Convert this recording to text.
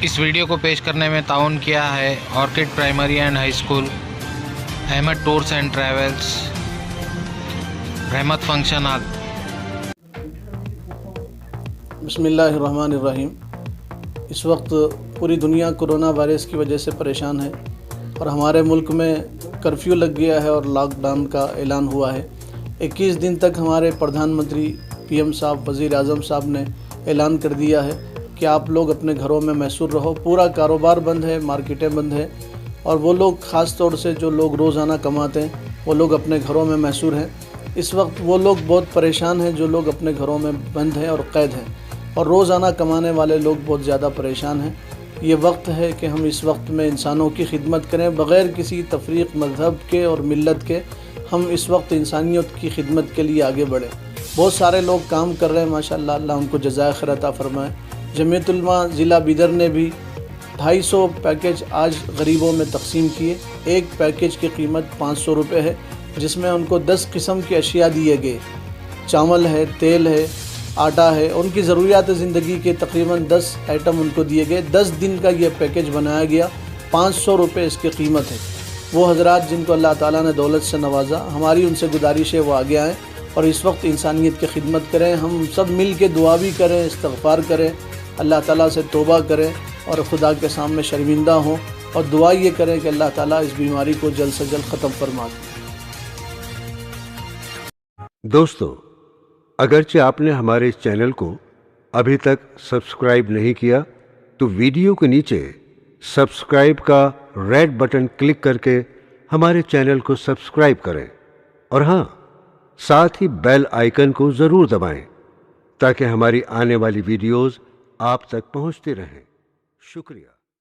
इस वीडियो को पेश करने में ताउन किया है Orchid primary and high school, Ahmed tours and travels, Rahmat function hall. बिस्मिल्लाहिर्रहमानिर्रहीम। इस वक्त पूरी दुनिया कोरोना वायरस की वजह से परेशान है और हमारे मुल्क में कर्फ्यू लग गया है और लॉकडाउन का ऐलान हुआ है। 21 दिन तक हमारे प्रधानमंत्री पीएम साहब, वज़ीर आज़म साहब ने ऐलान कर दिया है कि आप लोग अपने घरों में महसूर रहो। पूरा कारोबार बंद है, मार्केटें बंद है और वो लोग ख़ास तौर से जो लोग रोज़ाना कमाते हैं वो लोग अपने घरों में महसूर हैं। इस वक्त वो लोग बहुत परेशान हैं जो लोग अपने घरों में बंद हैं और क़ैद हैं, और रोज़ाना कमाने वाले लोग बहुत ज़्यादा परेशान हैं। ये वक्त है कि हम इस वक्त में इंसानों की खिदमत करें बग़ैर किसी तफरीक़ मज़हब के और मिल्लत के। हम इस वक्त इंसानियत की खिदमत के लिए आगे बढ़ें। बहुत सारे लोग काम कर रहे हैं माशाअल्लाह, अल्लाह उनको जज़ाए खैर अता फ़रमाए। जमीयतुल उलमा ज़िला बिदर ने भी 250 पैकेज आज गरीबों में तकसीम किए। एक पैकेज की कीमत 500 रुपये है, जिसमें उनको 10 किस्म की अशिया दिए गए। चावल है, तेल है, आटा है, उनकी ज़रूरियात ज़िंदगी के तकरीबन 10 आइटम उनको दिए गए। 10 दिन का ये पैकेज बनाया गया, 500 रुपये इसकी कीमत है। वो हज़रात जिनको अल्लाह ताला ने दौलत से नवाजा, हमारी उनसे गुजारिश है वो आगे आएँ और इस वक्त इंसानियत की खिदमत करें। हम सब मिल के दुआ भी करें, इस्तग़फ़ार करें, अल्लाह ताला से तौबा करें और खुदा के सामने शर्मिंदा हों और दुआ ये करें कि अल्लाह ताला इस बीमारी को जल्द से जल्द ख़त्म फरमा दें। दोस्तों, अगरचे आपने हमारे इस चैनल को अभी तक सब्सक्राइब नहीं किया तो वीडियो के नीचे सब्सक्राइब का रेड बटन क्लिक करके हमारे चैनल को सब्सक्राइब करें और हाँ, साथ ही बेल आइकन को ज़रूर दबाएं ताकि हमारी आने वाली वीडियोस आप तक पहुंचती रहें। शुक्रिया।